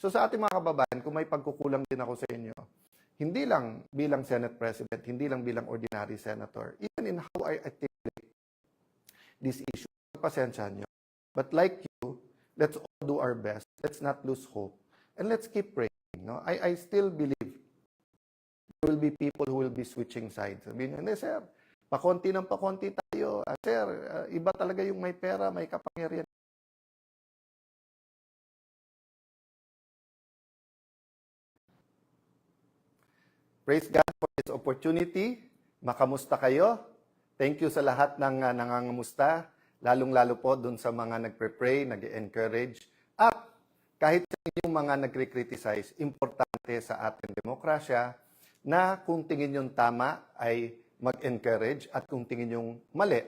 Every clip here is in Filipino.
So sa ating mga kababayan, kung may pagkukulang din ako sa inyo, hindi lang bilang Senate President, hindi lang bilang ordinary senator, even in how I articulate this issue, pasensyahan nyo. But like you, let's all do our best. Let's not lose hope. And let's keep praying. No? I still believe there will be people who will be switching sides. Sabihin nyo, hindi sir, pakonti ng pakonti tayo. Sir, iba talaga yung may pera, may kapangyarihan. Praise God for this opportunity. Makamusta kayo? Thank you sa lahat ng nangangamusta, lalong-lalo po dun sa mga nagpe-pray, nag-encourage. At kahit sa inyong mga nagre-criticize, importante sa ating demokrasya na kung tingin yung tama ay mag-encourage at kung tingin yung mali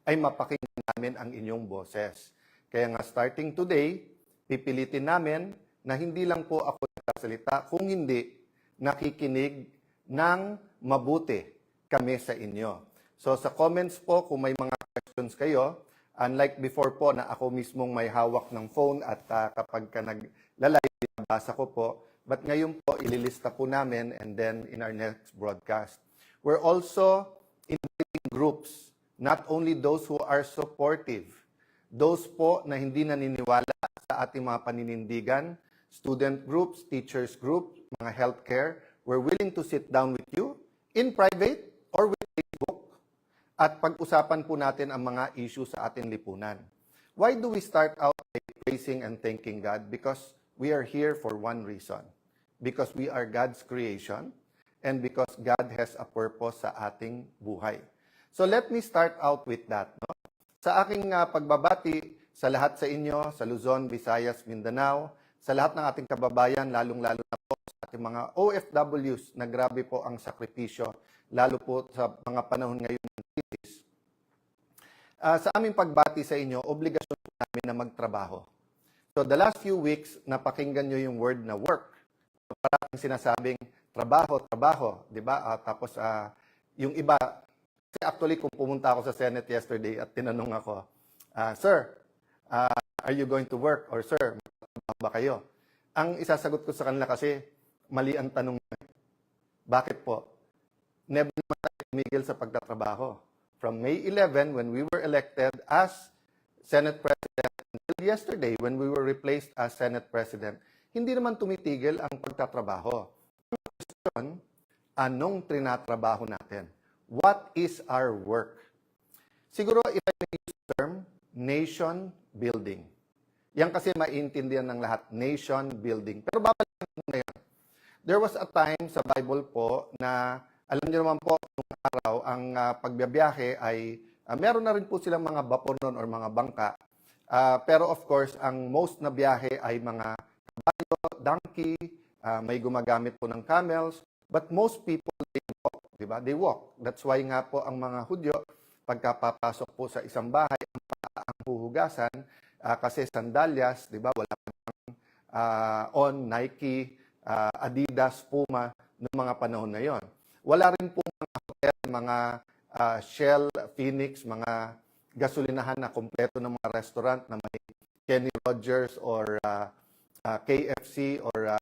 ay mapakinggan namin ang inyong boses. Kaya nga starting today, pipilitin namin na hindi lang po ako nagsasalita, kung hindi nakikinig ng mabuti kami sa inyo. So sa comments po, kung may mga questions kayo, unlike before po na ako mismong may hawak ng phone at kapag ka naglalay, binabasa ko po, but ngayon po, ililista po namin and then in our next broadcast. We're also inviting groups, not only those who are supportive, those po na hindi naniniwala sa ating mga paninindigan, student groups, teachers groups, mga healthcare, we're willing to sit down with you in private or with Facebook at pag-usapan po natin ang mga issues sa ating lipunan. Why do we start out by praising and thanking God? Because we are here for one reason. Because we are God's creation and because God has a purpose sa ating buhay. So let me start out with that. No? Sa aking pagbabati sa lahat sa inyo, sa Luzon, Visayas, Mindanao, sa lahat ng ating kababayan, lalong-lalo na po sa ating mga OFWs na grabe po ang sakripisyo, lalo po sa mga panahon ngayon ng krisis. Sa aming pagbati sa inyo, obligasyon po namin na magtrabaho. So the last few weeks, napakinggan nyo yung word na work. Parating sinasabing trabaho, trabaho, di ba? Tapos yung iba, kasi actually kung pumunta ako sa Senate yesterday at tinanong ako, Sir, are you going to work? Or Sir, ba kayo? Ang isasagot ko sa kanila kasi, mali ang tanong. Bakit po? Never naman tayo tumigil sa pagtatrabaho. From May 11, when we were elected as Senate President, until yesterday, when we were replaced as Senate President, hindi naman tumitigil ang pagtatrabaho. Ang question, anong trinatrabaho natin? What is our work? Siguro, if I may use the term, nation building. Yan kasi maintindihan ng lahat, nation building. Pero babalikan mo ngayon. There was a time sa Bible po na, alam niyo naman po, nung araw, ang pagbiyahe ay, meron na rin po silang mga vapor noon or mga bangka. Pero of course, ang most na biyahe ay mga kabayo, donkey, may gumagamit po ng camels, but most people, they walk, di ba? They walk. That's why nga po ang mga Hudyo, pagkapapasok po sa isang bahay, ang huhugasan, kasi sandalyas, di ba, wala on Nike, Adidas, Puma, noong mga panahon na yon. Wala rin po mga hotel, mga Shell, Phoenix, mga gasolinahan na kompleto ng mga restaurant na may Kenny Rogers or KFC or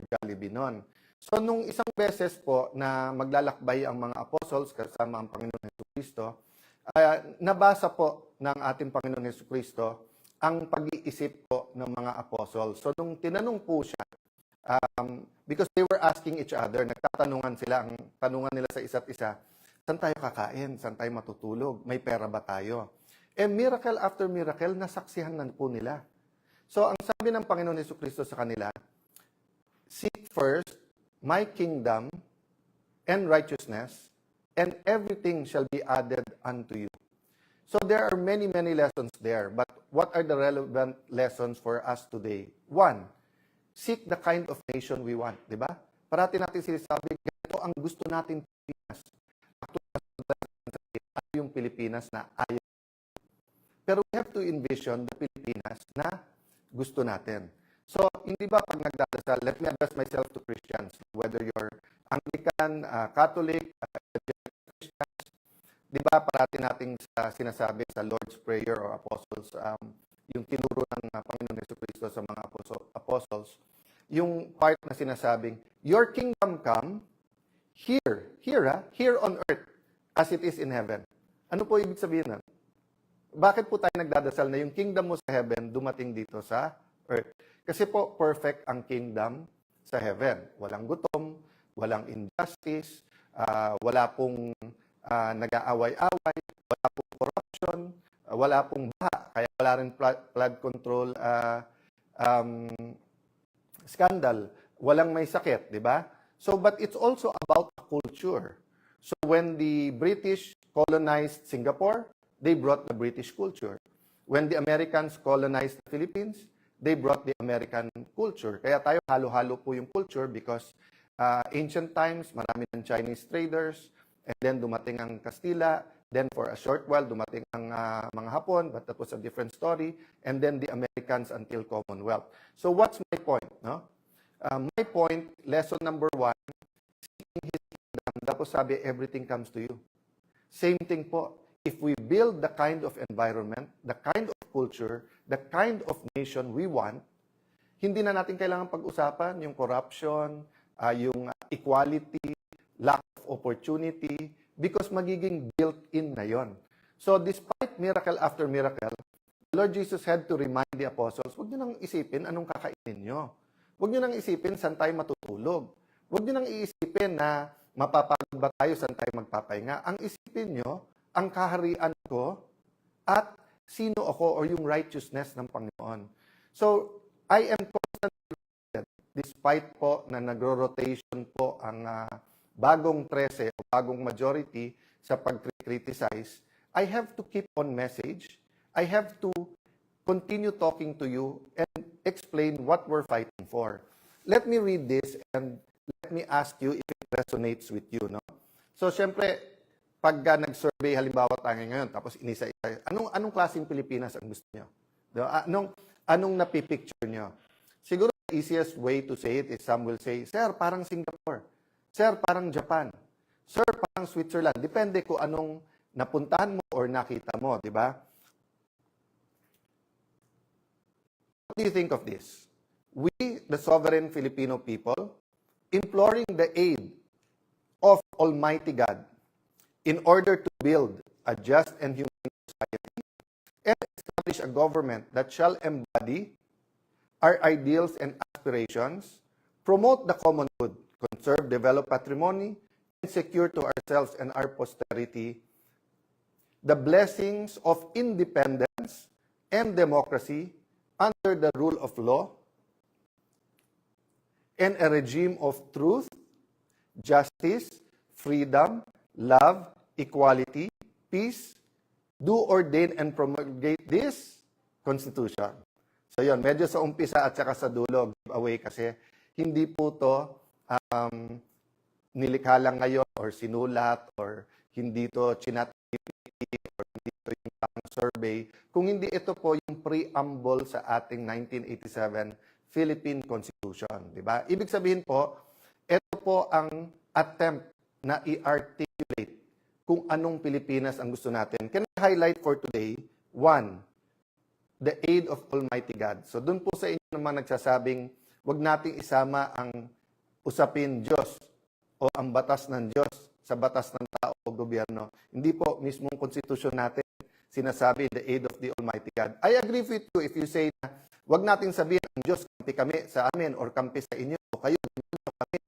Jollibee noon. So, nung isang beses po na maglalakbay ang mga apostles kasama ang Panginoon Jesucristo, nabasa po ng ating Panginoon Jesucristo ang pag-iisip po ng mga apostol. So, nung tinanong po siya, because they were asking each other, nagtatanungan sila, ang tanungan nila sa isa't isa, saan tayo kakain? Saan tayo matutulog? May pera ba tayo? Miracle after miracle, nasaksihan na po nila. So, ang sabi ng Panginoon Jesucristo sa kanila, seek first my kingdom and righteousness, and everything shall be added unto you. So there are many, many lessons there. But what are the relevant lessons for us today? One, seek the kind of nation we want. Di ba? Parati natin sinasabi, ganito ang gusto natin Pilipinas. Actually, yung Pilipinas na ayaw. Pero we have to envision the Pilipinas na gusto natin. So, hindi ba pag nagdadasal, let me address myself to Christians, whether you're Anglican, Catholic, Christians, di ba parati nating sinasabi sa Lord's Prayer or Apostles, yung tinuro ng Panginoon Jesucristo sa mga apostles, yung part na sinasabing, Your kingdom come here on earth as it is in heaven. Ano po ibig sabihin nun? Bakit po tayo nagdadasal na yung kingdom mo sa heaven dumating dito sa earth? Kasi po, perfect ang kingdom sa heaven. Walang gutom, walang injustice, wala pong nag-aaway-away, wala pong corruption, wala pong baha, kaya wala rin flood control scandal, walang may sakit, di ba? So, but it's also about culture. So, when the British colonized Singapore, they brought the British culture. When the Americans colonized the Philippines, they brought the American culture. Kaya tayo halo-halo po yung culture because ancient times, marami ng Chinese traders, and then dumating ang Kastila, then for a short while, dumating ang mga Hapon, but that was a different story, and then the Americans until Commonwealth. So what's my point? No? My point, lesson number 1, seeking His kingdom, tapos sabi, everything comes to you. Same thing po, if we build the kind of environment, the kind of culture, the kind of nation we want, hindi na natin kailangan pag-usapan yung corruption, yung equality, lack of opportunity, because magiging built-in na yon. So despite miracle after miracle, Lord Jesus had to remind the apostles, huwag nyo nang isipin anong kakainin nyo. Huwag nyo nang isipin saan tayo matutulog. Huwag nyo nang iisipin na mapapagod ba tayo, saan tayo magpapahinga. Ang isipin nyo, ang kaharian ko at sino ako or yung righteousness ng Panginoon. So, I am constantly reminded, despite po na nagro-rotation po ang bagong 13 o bagong majority sa pag-criticize, I have to keep on message. I have to continue talking to you and explain what we're fighting for. Let me read this and let me ask you if it resonates with you. No? So, syempre, pag nag-survey, halimbawa tayo ngayon, tapos inisa-isa, anong klaseng Pilipinas ang gusto nyo? Anong napipicture nyo? Siguro, the easiest way to say it is some will say, Sir, parang Singapore. Sir, parang Japan. Sir, parang Switzerland. Depende kung anong napuntahan mo or nakita mo, di ba? What do you think of this? We, the sovereign Filipino people, imploring the aid of Almighty God in order to build a just and humane society and establish a government that shall embody our ideals and aspirations, promote the common good, conserve, develop patrimony, and secure to ourselves and our posterity the blessings of independence and democracy under the rule of law and a regime of truth, justice, freedom, love, equality, peace, do ordain and promulgate this Constitution. So yun, medyo sa umpisa at saka sa dulo, giveaway kasi hindi po to nilikha lang ngayon or sinulat or hindi to chinat or hindi to yung survey, kung hindi ito po yung preamble sa ating 1987 Philippine Constitution, di ba? Ibig sabihin po, ito po ang attempt na i-articulate kung anong Pilipinas ang gusto natin. Can I highlight for today? 1, the aid of Almighty God. So doon po sa inyo naman nagsasabing, wag nating isama ang usapin Diyos o ang batas ng Diyos sa batas ng tao o gobyerno. Hindi po mismong konstitusyon natin sinasabi the aid of the Almighty God. I agree with you if you say na wag nating sabihin ang Diyos kampi kami sa amin or kampi sa inyo o kayo kami.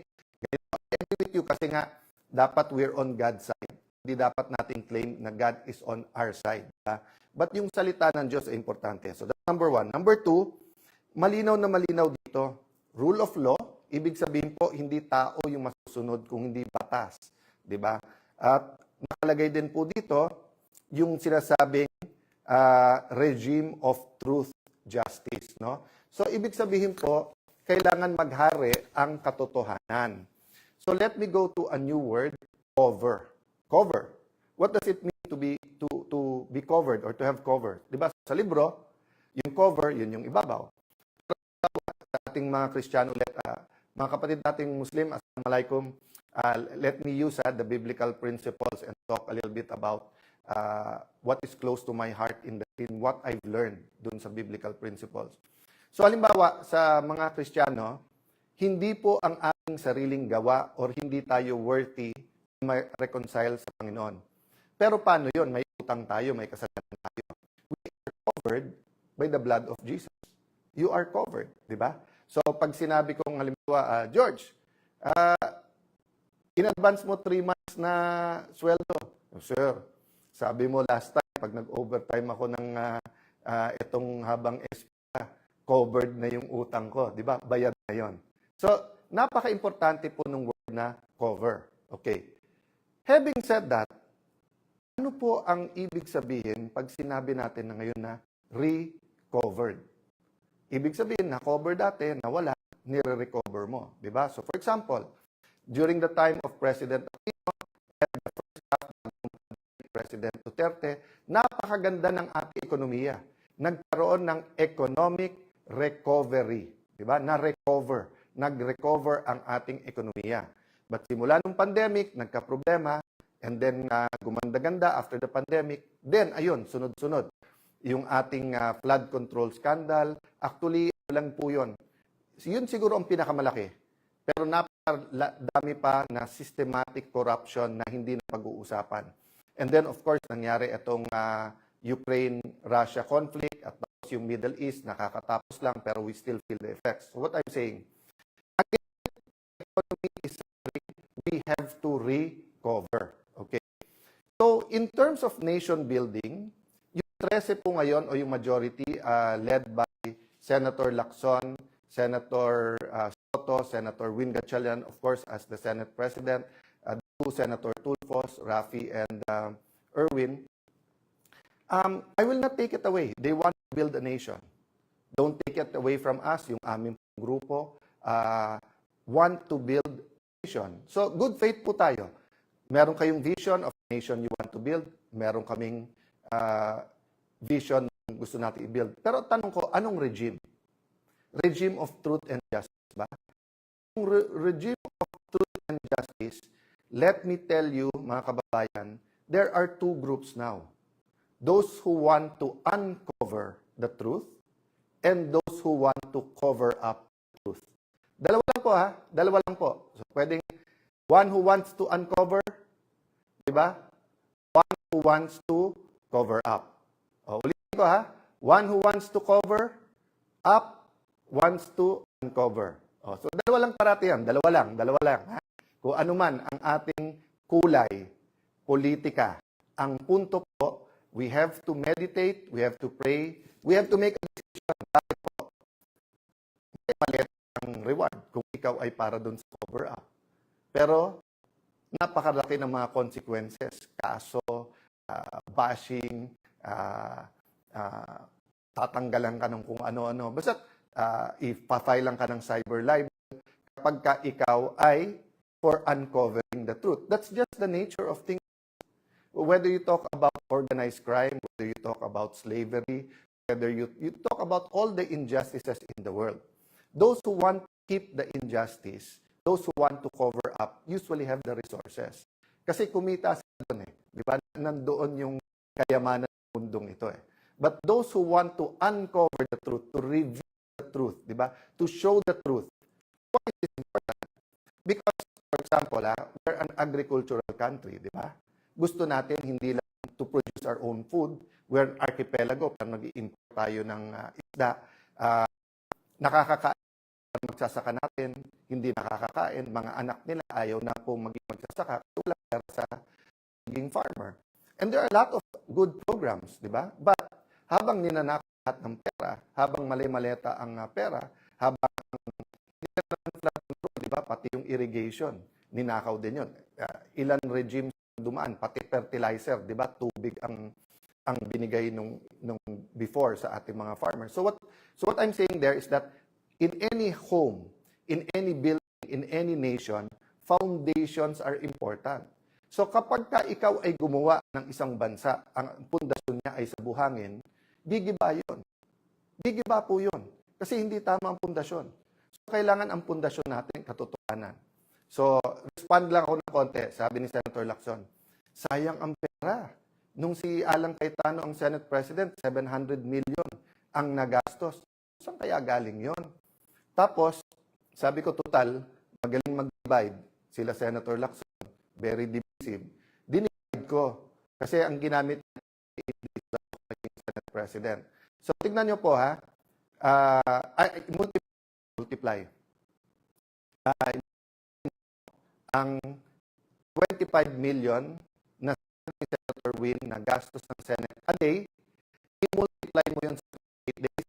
I agree with you kasi nga dapat we're on God's side. Hindi dapat nating claim na God is on our side. But yung salita ng Diyos ay importante. So that's number 1. Number 2, malinaw na malinaw dito. Rule of law, ibig sabihin po, hindi tao yung masusunod kung hindi batas. Diba? At nakalagay din po dito, yung sinasabing regime of truth, justice. No? So, ibig sabihin po, kailangan maghari ang katotohanan. So, let me go to a new word, cover. Cover. What does it mean to be covered or to have cover? Diba? Sa libro, yung cover, yun yung ibabaw. Sa ating mga Kristiyano ulit, mga kapatid nating Muslim, assalamualaikum, let me use the biblical principles and talk a little bit about what is close to my heart in what I've learned dun sa biblical principles. So halimbawa, sa mga Kristiyano, Hindi po ang ating sariling gawa or hindi tayo worthy na ma-reconcile sa Panginoon. Pero paano yon? May utang tayo, may kasalanan tayo. We are covered by the blood of Jesus. You are covered, di ba? So, pag sinabi kong halimbawa, George, in advance mo 3 months na sweldo. Sir, sabi mo last time, pag nag-overtime ako ng itong habang SPA, covered na yung utang ko. Di ba? Bayad na yon. So, napaka-importante po ng word na cover. Okay. Having said that, ano po ang ibig sabihin pag sinabi natin na ngayon na recovered? Ibig sabihin na cover dati, nawala, nire-recover mo. Di ba? So, for example, during the time of President Aquino and the first half ng President Duterte, napakaganda ng ating ekonomiya. Nagkaroon ng economic recovery. Di ba? Na-recover. Nag-recover ang ating ekonomiya. But simula nung pandemic, nagka-problema, and then gumanda-ganda after the pandemic, then ayun, sunod-sunod. Yung ating flood control scandal, actually, lang po yun. Yun siguro ang pinakamalaki. Pero napakadami pa na systematic corruption na hindi na pag-uusapan. And then, of course, nangyari itong Ukraine-Russia conflict at tapos yung Middle East, nakakatapos lang, pero we still feel the effects. So what I'm saying, economy is suffering, we have to recover. Okay? So, in terms of nation building, yung 13 po ngayon o yung majority led by Senator Lacson, Senator Soto, Senator Win Gatchalian, of course, as the Senate President, Senator Tulfos, Rafi, and Erwin. I will not take it away. They want to build a nation. Don't take it away from us. Yung aming grupo want to build a nation. So, good faith po tayo. Meron kayong vision of nation you want to build. Meron kaming vision na gusto natin i-build. Pero tanong ko, anong regime? Regime of truth and justice ba? Yung regime of truth and justice, let me tell you, mga kababayan, there are 2 groups now. Those who want to uncover the truth and those who want to cover up the truth. Dalawa lang po ha, dalawa lang po. So, pwedeng one who wants to uncover, di ba? One who wants to cover up. O, ulitin ko ha, one who wants to cover up, wants to uncover. O, so, dalawa lang parati yan, dalawa lang. Ha? Kung ano man ang ating kulay, politika, ang punto po, we have to meditate, we have to pray, we have to make a decision. Bakit po? May maliit ang reward kung ikaw ay para dun sa cover up. Pero, napakalaki ng mga consequences. Kaso, bashing, tatanggalan ka ng kung ano-ano. Basta, ipafile lang ka ng cyber libel kapag ka ikaw ay for uncovering the truth. That's just the nature of things. Whether you talk about organized crime, whether you talk about slavery, whether you talk about all the injustices in the world, those who want to keep the injustice, those who want to cover up, usually have the resources. Kasi kumita sila doon eh. Di ba? Nandoon yung kayamanan ng mundong ito eh. But those who want to uncover the truth, to reveal the truth, di ba? To show the truth, why is this important? Because, for example, we're an agricultural country, di ba? Gusto natin hindi lang to produce our own food. We're an archipelago, parang nag-i-import tayo ng isda. Nakakakain, magsasaka natin, hindi nakakakain. Mga anak nila ayaw na po maging magsasaka. Wala para sa maging farmer. And there are a lot of good programs, di ba? But habang ninanakaw lahat ng pera, habang mali-maleta ang pera, habang di ba, pati yung irrigation, ninakaw din yun. Ilan regimes dumaan, pati fertilizer, di ba? Tubig ang binigay nung before sa ating mga farmers. So what I'm saying there is that in any home, in any building, in any nation, foundations are important. So kapag ka ikaw ay gumawa ng isang bansa, ang pundasyon niya ay sa buhangin, gigiba yun. Gigiba po yun. Kasi hindi tama ang pundasyon. So kailangan ang pundasyon natin katotohanan. So, respond lang ako ng konti, sabi ni Senator Lacson. Sayang ang pera. Nung si Alan Cayetano ang Senate President, 700 million ang nagastos. Saan kaya galing yon? Tapos, Sabi ko, total, magaling mag-divide. Sila Senator Lacson, very divisive. Dinivide ko. Kasi ang ginamit yung Senate President. So, tignan nyo po ha. Multiply. Ang 25 million na Senator Win na gastos ng Senate a day, i-multiply mo yun sa 8 days.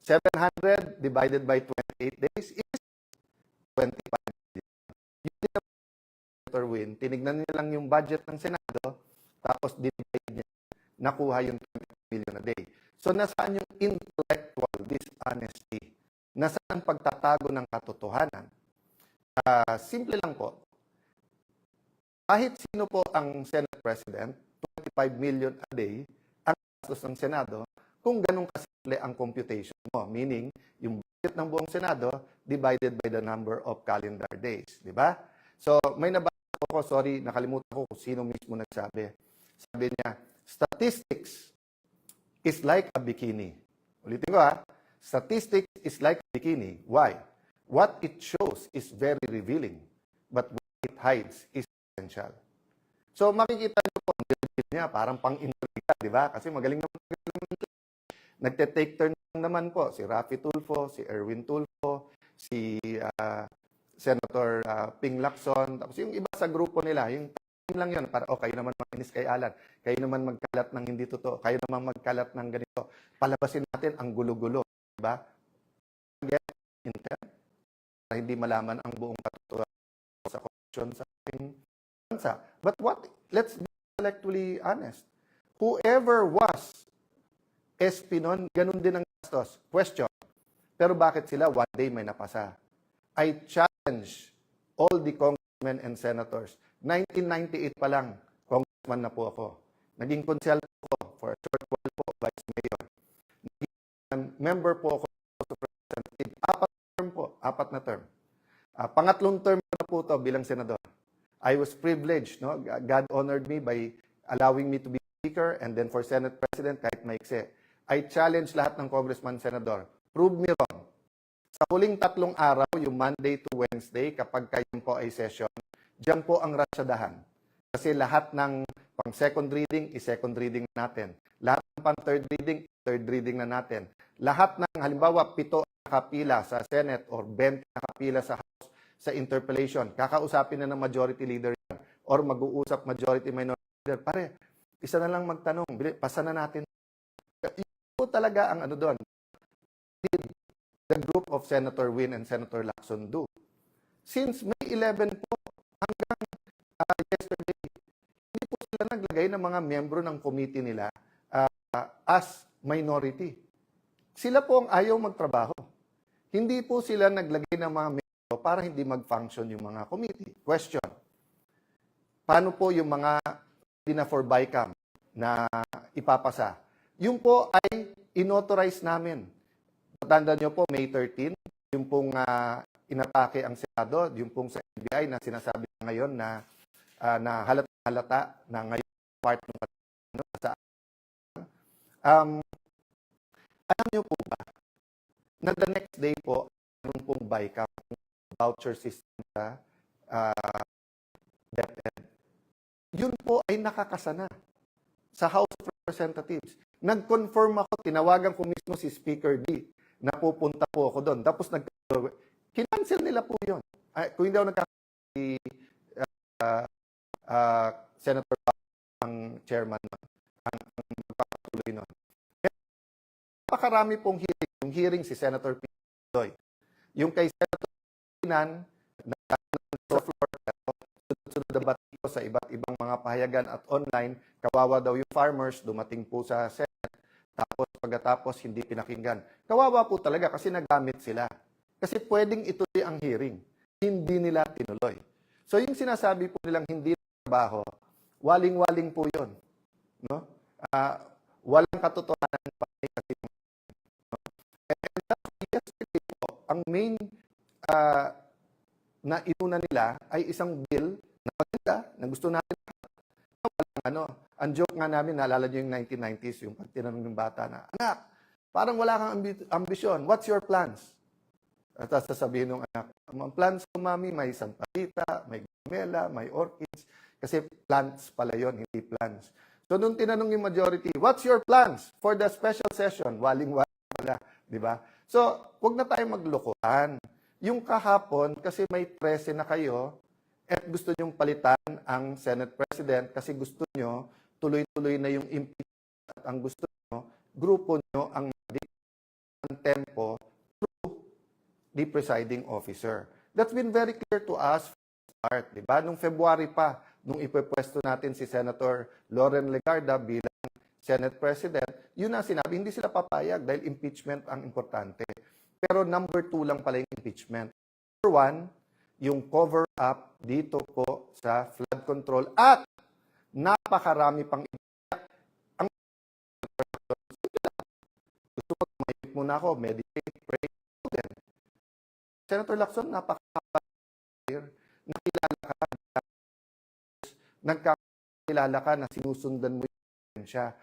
700 divided by 28 days is 25 million. Yung Senator Win, tinignan niya lang yung budget ng Senado, tapos divide niya, nakuha yung 20 million a day. So, nasaan yung intellectual dishonesty? Nasaan ang pagtatago ng katotohanan? Simple lang po. Kahit sino po ang Senate President, 25 million a day, ang gastos ng Senado, kung ganun kasimple ang computation mo. Meaning, yung budget ng buong Senado divided by the number of calendar days. Di ba? So, may nabasa ko, sorry, nakalimutan ko kung sino mismo nagsabi. Sabi niya, statistics is like a bikini. Ulitin ko ha. Statistics is like a bikini. Why? What it shows is very revealing, but what it hides is essential. So, makikita niyo po, niya, parang pang-intriga, di ba? Kasi magaling naman. Nagte-take turn naman po si Raffy Tulfo, si Erwin Tulfo, si Senator Ping Lacson, tapos yung iba sa grupo nila, yung time lang yun, para, kayo naman makinis kay Alan, kayo naman magkalat ng hindi totoo, kayo naman magkalat ng ganito. Palabasin natin ang gulo-gulo, di ba? Get intent, para hindi malaman ang buong katotohanan sa korupsyon sa ating bansa. But let's be intellectually honest. Whoever was SP nun, ganun din ang gastos. Question. Pero bakit sila one day may napasa? I challenge all the congressmen and senators. 1998 pa lang, congressman na po ako. Naging konsyal po ako for a short while po, vice mayor. Naging member po ako sa representative. 4 na term. Pangatlong term na po ito bilang senador. I was privileged. No? God honored me by allowing me to be speaker and then for Senate President kahit maikse. I challenge lahat ng congressman, senador. Prove me wrong. Sa huling 3 araw, yung Monday to Wednesday, kapag kayo po ay session, diyan po ang rasyadahan. Kasi lahat ng pang-second reading, i-second reading natin. Lahat ng pang-third reading, third reading na natin. Lahat ng, halimbawa, 7 nakapila sa Senate or 20 nakapila sa House sa interpellation, kakausapin na ng majority leader yan or mag-uusap majority minority leader. Pare, isa na lang magtanong, pasa na natin. Po talaga ang ano doon. The group of Senator Win and Senator Lacson do. Since May 11 po hanggang yesterday, hindi po sila naglagay ng mga miyembro ng committee nila as minority. Sila po ang ayaw magtrabaho. Hindi po sila naglagay ng mga miyembro para hindi mag-function yung mga committee. Question. Paano po yung mga hindi na for BICAM na ipapasa? Yung po ay inauthorize namin. Tandaan nyo po, May 13, yung pong inatake ang Senado, yung pong sa NBI na sinasabi ngayon na halata na ngayon part ng sa alam nyo po ba na the next day po, meron pong BICAM, voucher system sa DepEd. Yun po ay nakakasana sa House of Representatives. Nag-confirm ako, tinawagan ko mismo si Speaker D na pupunta po ako doon. Tapos kinancel nila po yun. Kung hindi ako si Senator ang chairman ang magpapatuloy nun. Napakarami pong hearing. Yung hearing si Senator Pinoy. Yung kay Senator Pinan, sa floor, sunod-sunod na batiko sa iba't ibang mga pahayagan at online, kawawa daw yung farmers, dumating po sa Senate, tapos pagkatapos hindi pinakinggan. Kawawa po talaga kasi nagamit sila. Kasi pwedeng ituloy ang hearing. Hindi nila tinuloy. So yung sinasabi po nilang hindi trabaho, waling-waling po yun. No? Walang katotohanan pa kasi yesterday po, ang main na inuna nila ay isang bill na maganda, na gusto natin. Ang joke nga namin, naalala nyo yung 1990s, yung pag tinanong ng bata na, anak, Parang wala kang ambisyon. What's your plans? At sasabihin ng anak, ang plans ko, mami, may sampalita, may gumela, may orchids. Kasi plants pala yon, hindi plans. So, nung tinanong yung majority, what's your plans for the special session? Waling-waling pala, di ba? So, huwag na tayo maglokohan. Yung kahapon, kasi may 13 na kayo, at gusto nyong palitan ang Senate President kasi gusto nyo tuloy-tuloy na yung impeachment at ang gusto nyo, grupo nyo ang tempo through the presiding officer. That's been very clear to us from the start, di ba? Nung February pa, nung ipepwesto natin si Senator Loren Legarda bilang Senate President, yun na sinabi, hindi sila papayag dahil impeachment ang importante. Pero number 2 lang pala yung impeachment. Number 1, yung cover-up dito po sa flood control at napakarami pang ang gusto mo, tumahimik muna ako, meditate, pray, then. Senator Lacson, nagkakilala ka na sinusundan mo yun siya.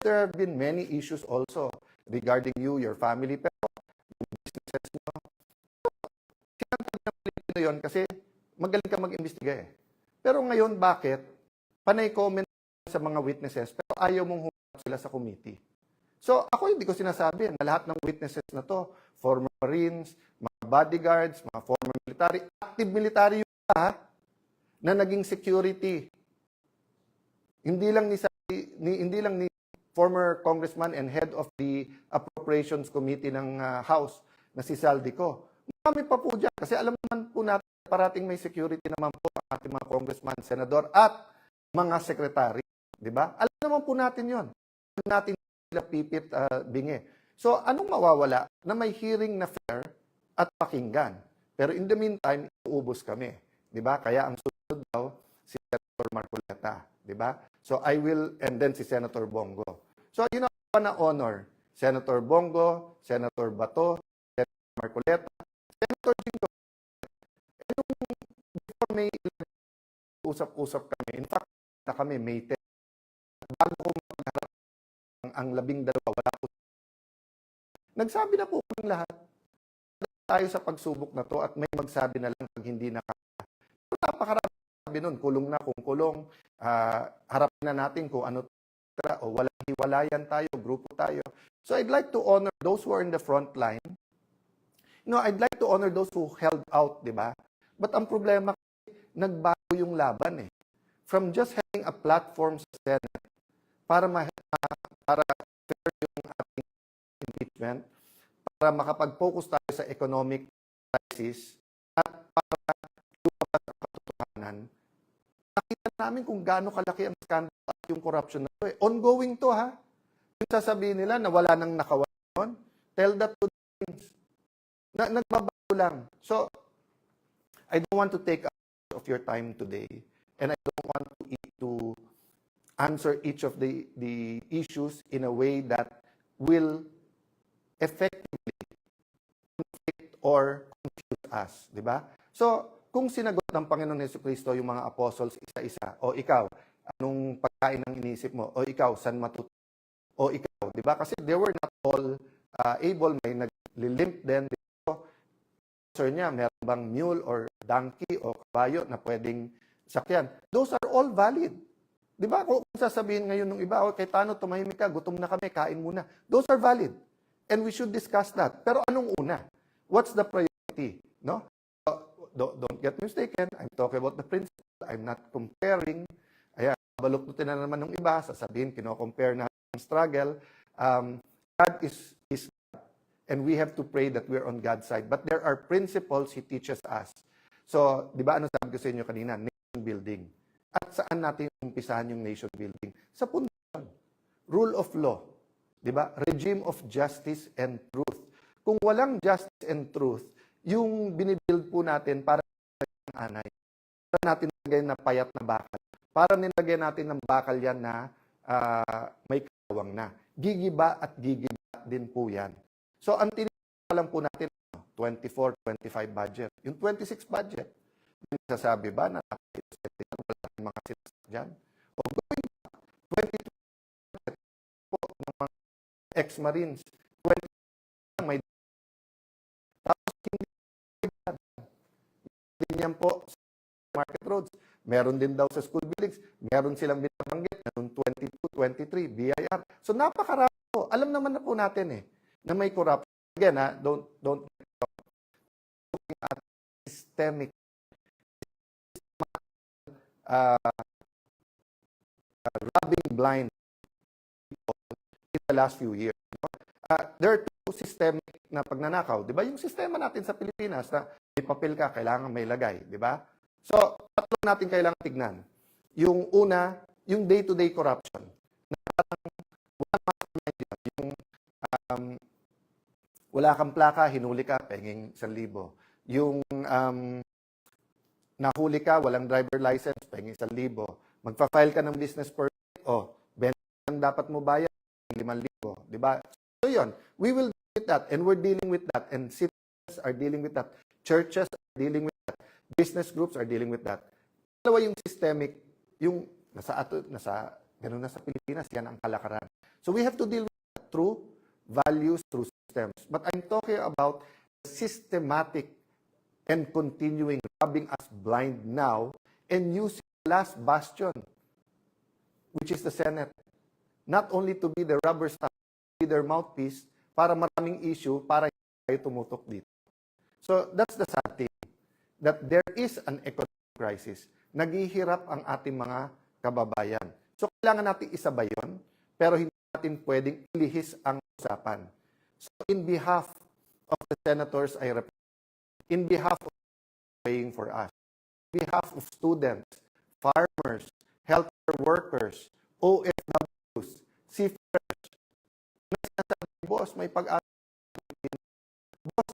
There have been many issues also regarding you, your family, pero yung businesses nyo, yun kasi magaling ka mag-imbestiga eh. Pero ngayon, bakit? Panay comment sa mga witnesses pero ayaw mong humarap sila sa committee. So, ako hindi ko sinasabi na lahat ng witnesses na to, former Marines, mga bodyguards, mga former military, active military yung na naging security. Hindi lang ni former congressman and head of the Appropriations Committee ng House na si Saldico. Marami pa po dyan. Kasi alam naman po natin, parating may security naman po ang ating mga congressman, senador, at mga sekretary. Diba? Alam naman po natin yon. Alam natin sila pipit bingi. So, anong mawawala na may hearing na fair at pakinggan? Pero in the meantime, iuubos kami. Diba? Kaya ang sunod daw, si Senator Marcoleta. Diba? So, I will, and then si Senator Bongo. So, yun ang na-honor. Senator Bongo, Senator Bato, Senator Marcoleta, Senator Jingo, before May usap-usap kami. In fact, na kami May 10. Bago ko magharap ang 12, wala po. Nagsabi na po ng lahat. Tayo sa pagsubok na to at may magsabi na lang pag hindi na kaya. Napakarami sabi nun, kulong na kung kulong. Harapin na natin kung ano o walang hiwalayan tayo, grupo tayo. So I'd like to honor those who are in the front line. I'd like to honor those who held out, di ba? But ang problema, nagbago yung laban eh. From just having a platform sa Senate para fair yung ating impeachment, para makapag-focus tayo sa economic crisis, at para lumabas ang katotohanan, nakita namin kung gaano kalaki ang scandal at yung corruption na ito. Ongoing to ha. Yung sasabihin nila na wala nang nakawan, tell that to the things. Nagbabago lang. So, I don't want to take up of your time today, and I don't want to answer each of the issues in a way that will effectively conflict or confuse us, di ba? So, kung sinagot ng Panginoon Jesucristo yung mga apostles isa-isa, o ikaw, anong pagkain ang inisip mo? O ikaw, saan matuto? O ikaw, di ba? Kasi they were not all able, may nag-limp din. Sir niya, meron bang mule or donkey o kabayo na pwedeng sakyan? Those are all valid. Di ba? Kung sasabihin ngayon ng iba, kay Tano, tumahimik ka, gutom na kami, kain muna. Those are valid. And we should discuss that. Pero anong una? What's the priority? No? Don't get mistaken. I'm talking about the principle. I'm not comparing. Ayan, baluktutin na naman ng iba. Sasabihin, kino-compare na ang struggle. God is God. And we have to pray that we're on God's side. But there are principles He teaches us. So, di ba ano sabi ko sa inyo kanina? Nation building. At saan natin umpisahan yung nation building? Sa pundasyon. Rule of law. Di ba? Regime of justice and truth. Kung walang justice and truth, yung binibuild po natin para ng anay. Para natin nilagay na payat na bakal. Para nilagay natin ng bakal yan na may kawang na. Gigiba at gigiba din po yan. So, ang tinitira lang po natin, 24, 25 budget. Yung 26 budget, sasabi ba na wala mga sinasak dyan? O going back, 22 budget po ng mga ex-Marines 20 lang may tapos hindi din yan po sa market roads. Meron din daw sa school buildings. Meron silang binabanggit na noong 22, 23, BIR. So napakarami po. Alam naman na po natin na may corruption. Again, don't looking at systemic robbing blind people in the last few years. There are two systemic na pagnanakaw. Di ba? Yung sistema natin sa Pilipinas na may papel ka, kailangan may lagay. Di ba? So, tatlo natin kailangan tignan. Yung una, yung day-to-day corruption. Na parang yung wala kang plaka, hinuli ka, penging 1,000. Yung nahuli ka, walang driver license, penging 1,000. Magpa-file ka ng business permit, 20 ang dapat mo bayad, 5,000. Di ba? So yun, we will deal with that, and we're dealing with that, and citizens are dealing with that, churches are dealing with that, business groups are dealing with that. Dalawa yung systemic, yung ganun na sa Pilipinas, yan ang kalakaran. So we have to deal with that through values, through systems. But I'm talking about systematic and continuing robbing us blind now and using the last bastion, which is the Senate. Not only to be the rubber stamp, be their mouthpiece para maraming issue para kayo tumutok dito. So that's the sad thing, that there is an economic crisis. Naghihirap ang ating mga kababayan. So kailangan natin isabay yun, pero hindi natin pwedeng ilihis ang usapan. So in behalf of the senators I represent, in behalf of paying for us, in behalf of students, farmers, healthcare workers, OFWs, seafarers, boss, may pag-asa. Boss,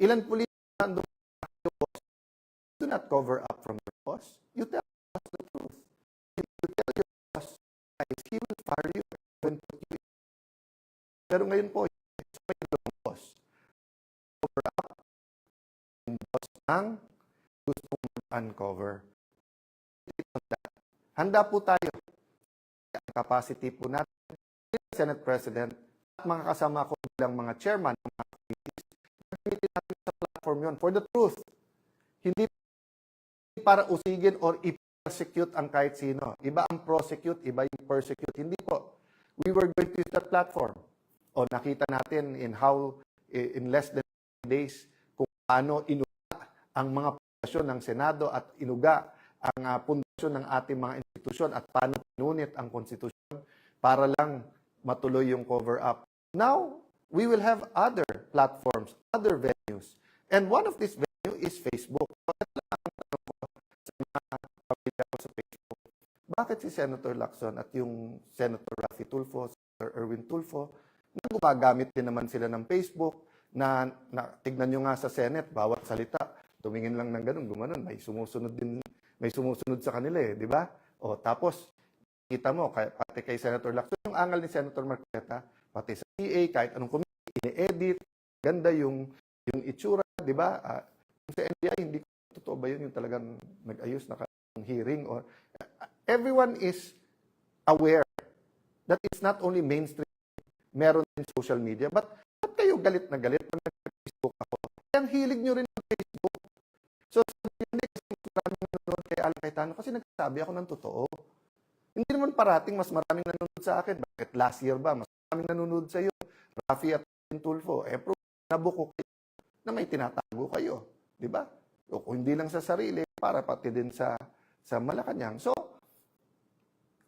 ilan pulis nandun boss? Do not cover up from your boss. You tell us the truth. If you tell your boss, guys, he will fire you and put you. Pero ngayon po, may boss. Cover up. Yung boss ang gusto mag-uncover. Handa po tayo. Ang capacity po natin, Senate President, at mga kasama ko bilang mga chairman ng mga committees, gamitin natin sa platform yun for the truth. Hindi para usigin or i-persecute ang kahit sino. Iba ang prosecute, iba yung persecute. Hindi po. We were going to use that platform. O nakita natin in less than days, kung paano inuga ang mga pundasyon ng Senado at inuga ang pundasyon ng ating mga institusyon at paano pinunit ang konstitusyon para lang matuloy yung cover-up. Now, we will have other platforms, other venues. And one of these venues is Facebook. Sa Facebook. Bakit si Senator Lacson at yung Senator Raffy Tulfo, Senator Erwin Tulfo, na gumagamit din naman sila ng Facebook, na tignan nyo nga sa Senate, bawat salita, tumingin lang ng ganun, gumanon, may sumusunod sa kanila di ba? O tapos, kita mo, pati kay Senator Lacson, yung angal ni Senator Marcoleta, pati sa PA, kahit anong committee, ini-edit, ganda yung itsura, di ba? Sa NBI, hindi ko totoo ba yun, yung talagang nag-ayos na hearing, or everyone is aware that it's not only mainstream, meron din social media, but ba't kayo galit na galit pag nag-Facebook ako? Ang hilig nyo rin ng Facebook. So, sabi niya, kasi maraming nanonood kay Alan Cayetano kasi nagsasabi ako ng totoo. Hindi naman parating mas maraming nanonood sa akin. Bakit last year ba? Mas maraming nanonood sa iyo. Raffy at Tulfo. Nabuko kayo na may tinatago kayo. Di ba? O kung hindi lang sa sarili, para pati din sa Malacanang. So,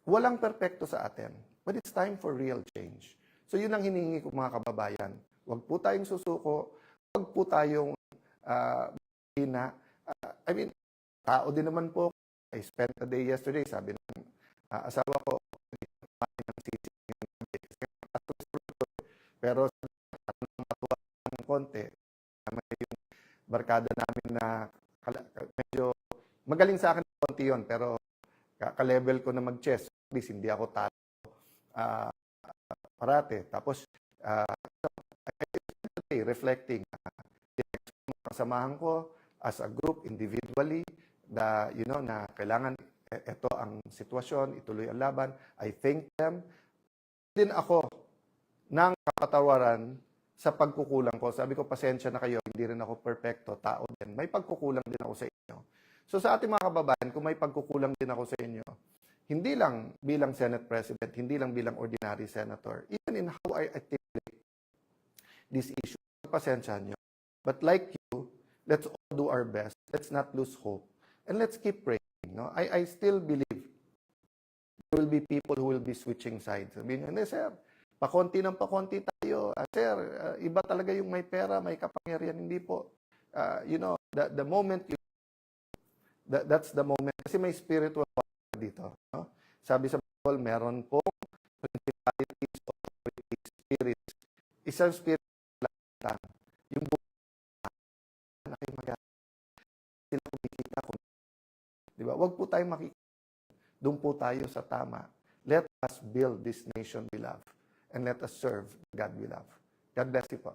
walang perpekto sa atin. But it's time for real change. So, yun ang hinihingi ko mga kababayan. Huwag po tayong susuko. Huwag po tayong tao din naman po. I spent a day yesterday, sabi ng asawa ko, pero matuwa ng konti, yung barkada namin na medyo magaling sa akin ng konti yun, pero ka-level ko na mag-chess, at least hindi ako talo parate. Tapos, reflecting, kasamahan ko as a group, individually, na kailangan ito ang sitwasyon, ituloy ang laban. I thank them. Din ako ng kapatawaran sa pagkukulang ko. Sabi ko, pasensya na kayo, hindi rin ako perfecto, tao din. May pagkukulang din ako sa inyo. So sa ating mga kababayan, kung may pagkukulang din ako sa inyo, hindi lang bilang Senate President, hindi lang bilang ordinary senator, even in how I articulate this issue, pasensya nyo. But like you, let's all do our best. Let's not lose hope. And let's keep praying. No? I still believe there will be people who will be switching sides. Sabihin nyo, hindi sir, pakonti ng pakonti tayo. Sir, iba talaga yung may pera, may kapangyarihan. Hindi po. The moment you that's the moment. Kasi may spiritual power dito. No? Sabi sa Bible, meron pong principalities, authorities, spirits. Isang spirit lang. Yung buhay na kayo sila kumikita. Diba? Huwag po tayo makikita. Doon po tayo sa tama. Let us build this nation we love. And let us serve God we love. God bless you po.